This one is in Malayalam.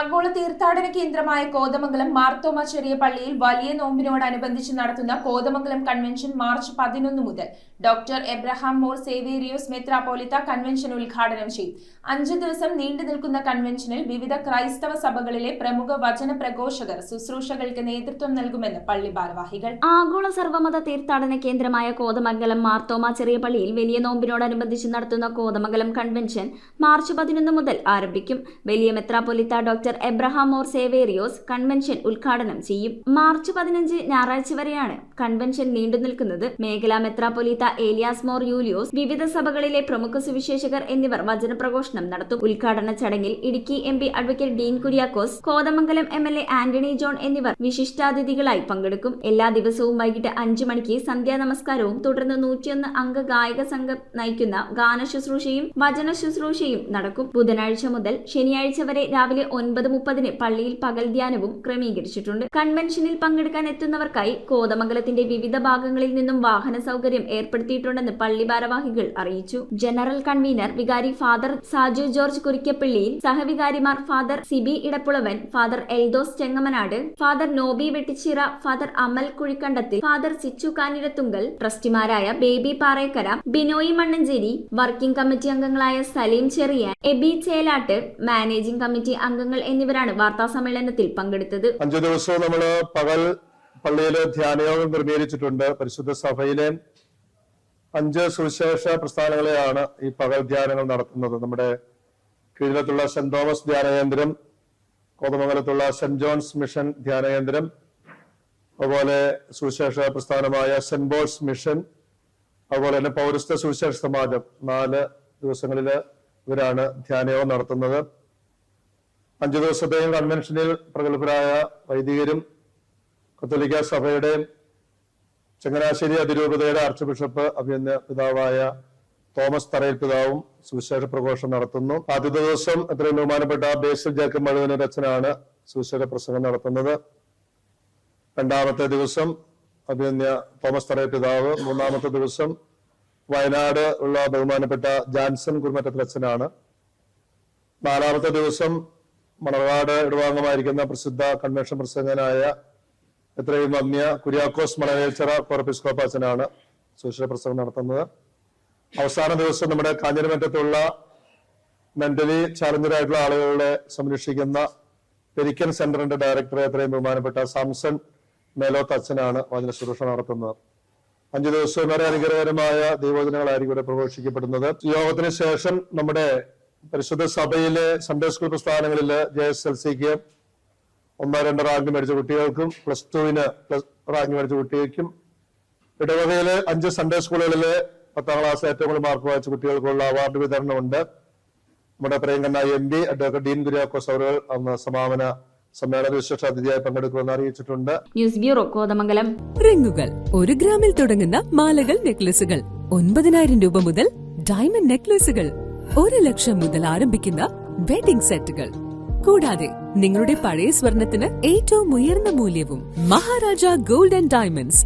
ആഗോള തീർത്ഥാടന കേന്ദ്രമായ കോതമംഗലം മാർത്തോമ ചെറിയ പള്ളിയിൽ വലിയ നോമ്പിനോടനുബന്ധിച്ച് നടത്തുന്ന കോതമംഗലം കൺവെൻഷൻ മാർച്ച് 11 മുതൽ ഡോക്ടർ എബ്രഹാം മോർ സേവേരിയോസ് മെത്രാപ്പോലിത്ത കൺവെൻഷൻ ഉദ്ഘാടനം ചെയ്യും. 5 ദിവസം നീണ്ടു നിൽക്കുന്ന കൺവെൻഷനിൽ വിവിധ ക്രൈസ്തവ സഭകളിലെ പ്രമുഖ വചന പ്രഘോഷകർ ശുശ്രൂഷകൾക്ക് നേതൃത്വം നൽകുമെന്ന് പള്ളി ഭാരവാഹികൾ. ആഗോള സർവമത തീർത്ഥാടന കേന്ദ്രമായ കോതമംഗലം മാർത്തോമ ചെറിയ പള്ളിയിൽ വലിയ നോമ്പിനോടനുബന്ധിച്ച് നടത്തുന്ന കോതമംഗലം കൺവെൻഷൻ മാർച്ച് 11 മുതൽ ആരംഭിക്കും. വലിയ മെത്രാപ്പൊലിത്ത doctor Abraham Mor Severios convention ഉദ്ഘാടനം ചെയ്യും. മാർച്ച് 15 ഞായറാഴ്ച വരെയാണ് കൺവെൻഷൻ നീണ്ടു നിൽക്കുന്നത്. മേഖലാ മെത്രാപ്പൊലിത്ത ഏലിയാസ് മോർ യൂലിയോസ്, വിവിധ സഭകളിലെ പ്രമുഖ സുവിശേഷകർ എന്നിവർ വചനപ്രഘോഷണം നടത്തും. ഉദ്ഘാടന ചടങ്ങിൽ Idukki MP advocate Dean Kuriakose, Kothamangalam MLA Antony John എന്നിവർ വിശിഷ്ടാതിഥികളായി പങ്കെടുക്കും. എല്ലാ ദിവസവും വൈകിട്ട് 5 മണിക്ക് സന്ധ്യാ നമസ്കാരവും തുടർന്ന് 101 അംഗ ഗായക സംഘം നയിക്കുന്ന ഗാന ശുശ്രൂഷയും വചന ശുശ്രൂഷയും നടക്കും. ബുധനാഴ്ച മുതൽ ശനിയാഴ്ച വരെ രാവിലെ 9:30 പള്ളിയിൽ പകൽ ധ്യാനവും ക്രമീകരിച്ചിട്ടുണ്ട്. കൺവെൻഷനിൽ പങ്കെടുക്കാൻ എത്തുന്നവർക്കായി കോതമംഗലത്തിന്റെ വിവിധ ഭാഗങ്ങളിൽ നിന്നും വാഹന സൗകര്യം ഏർപ്പെടുത്തിയിട്ടുണ്ടെന്ന് പള്ളി ഭാരവാഹികൾ അറിയിച്ചു. ജനറൽ കൺവീനർ വികാരി ഫാദർ സാജു ജോർജ് കുരിക്കപ്പള്ളിയിൽ, സഹവികാരിമാർ father Sibi Edappulavan, father Eldhose Chengamanad, father Nobi Vettichira, father Amal Kuzhikkandathil, father Sichu Kanirathunkal, ട്രസ്റ്റിമാരായ ബേബി പാറേക്കര, ബിനോയി മണ്ണഞ്ചേരി, വർക്കിംഗ് കമ്മിറ്റി അംഗങ്ങളായ സലീം ചെറിയാൻ, എബി ചേലാട്ട്, മാനേജിംഗ് കമ്മിറ്റി അംഗങ്ങൾ എന്നിവരാണ് വാർത്താ സമ്മേളനത്തിൽ പങ്കെടുത്തത്. 5 ദിവസവും നമ്മൾ പകൽ പള്ളിയിലെ ധ്യാനയോഗം ക്രമീകരിച്ചിട്ടുണ്ട്. പരിശുദ്ധ സഭയിലെ 5 സുവിശേഷ പ്രസ്ഥാനങ്ങളെയാണ് ഈ പകൽ ധ്യാനങ്ങൾ നടത്തുന്നത്. നമ്മുടെ കീഴിലത്തുള്ള സെന്റ് തോമസ് ധ്യാനകേന്ദ്രം, കോതമംഗലത്തുള്ള സെന്റ് ജോൺസ് മിഷൻ ധ്യാനകേന്ദ്രം, അതുപോലെ സുവിശേഷ പ്രസ്ഥാനമായ സെന്റ് പോൾസ് മിഷൻ, അതുപോലെ തന്നെ പൗരസ്ത്യ സുവിശേഷ സമാജം 4 ദിവസങ്ങളിൽ ഇവരാണ് ധ്യാനയോഗം നടത്തുന്നത്. 5 ദിവസത്തെയും കൺവെൻഷനിൽ പ്രഗത്ഭരായ വൈദികരും കത്തോലിക്ക സഭയുടെ ചങ്ങനാശ്ശേരി അതിരൂപതയുടെ ആർച്ച് ബിഷപ്പ് അഭിനന്ദ പിതാവായ തോമസ് തറയിൽ പിതാവും സുവിശേഷ പ്രഘോഷണം നടത്തുന്നു. ആദ്യത്തെ ദിവസം എത്രയും ബഹുമാനപ്പെട്ട ബേസിൽ ജേക്കബ് മഴുവനൂർ അച്ഛനാണ് സുവിശേഷ പ്രസംഗം നടത്തുന്നത്. 2ാമത്തെ ദിവസം അഭിനന്ദ തോമസ് തറയിൽ പിതാവ്. 3ാമത്തെ ദിവസം വയനാട് ഉള്ള ബഹുമാനപ്പെട്ട ജാൻസൺ കുർമറ്റത്തിൽ അച്ഛനാണ്. 4ാമത്തെ ദിവസം മണർകാട് ഇടവാംഗമായിരിക്കുന്ന പ്രസിദ്ധ കൺവെൻഷൻ പ്രസംഗനായ എത്രയും വന്യ കുര്യാക്കോസ് മലവേൽച്ചിറ കോർപ്പിസ്കോപ്പ അച്ഛനാണ് സുവിശേഷ പ്രസംഗം നടത്തുന്നത്. അവസാന ദിവസം നമ്മുടെ കാഞ്ഞിരമറ്റത്തുള്ള മെന്റലി ചാലഞ്ചറായിട്ടുള്ള ആളുകളെ സംരക്ഷിക്കുന്ന പെരിക്കൻ സെന്ററിന്റെ ഡയറക്ടർ എത്രയും ബഹുമാനപ്പെട്ട സാംസൺ മേലോത്ത് അച്ഛനാണ് വചന ശുശ്രൂഷ നടത്തുന്നത്. 5 ദിവസവും വളരെ അനുഗ്രഹകരമായ ദൈവവചനങ്ങളായിരിക്കും ഇവിടെ പ്രഘോഷിക്കപ്പെടുന്നത്. യോഗത്തിന് ശേഷം നമ്മുടെ പരിശുദ്ധ സഭയിലെ സൺഡേ സ്കൂൾ പ്രസ്ഥാനങ്ങളില് JSLCക്ക് 1-2 റാങ്ക് മേടിച്ച കുട്ടികൾക്കും +2 റാങ്ക് മേടിച്ച കുട്ടികൾക്കും, ഇടവകയിലെ 5 സൺഡേ സ്കൂളുകളിലെ 10ാം ക്ലാസ് ഏറ്റവും കൂടുതൽ മാർക്ക് വായിച്ച കുട്ടികൾക്കുള്ള അവാർഡ് വിതരണമുണ്ട്. നമ്മുടെ പ്രിയങ്കരനായ MP അഡ്വക്കേറ്റ് ഡീൻ കുര്യാക്കോസ് അവർ അന്ന് സമാപന സമ്മേളന വിശേഷ അതിഥിയായി പങ്കെടുക്കുമെന്ന് അറിയിച്ചിട്ടുണ്ട്. News bureau, Kothamangalam. റിങ്ങുകൾ 1 ഗ്രാമിൽ തുടങ്ങുന്ന മാലകൾ, നെക്ലസുകൾ 9,000 രൂപ മുതൽ ഡയമണ്ട് നെക്ലസുകൾ 1 ലക്ഷം മുതൽ ആരംഭിക്കുന്ന വെഡിംഗ് സെറ്റുകൾ, കൂടാതെ നിങ്ങളുടെ പഴയ സ്വർണത്തിന് ഏറ്റവും ഉയർന്ന മൂല്യവും മഹാരാജ ഗോൾഡ് ആൻഡ് ഡയമണ്ട്സ്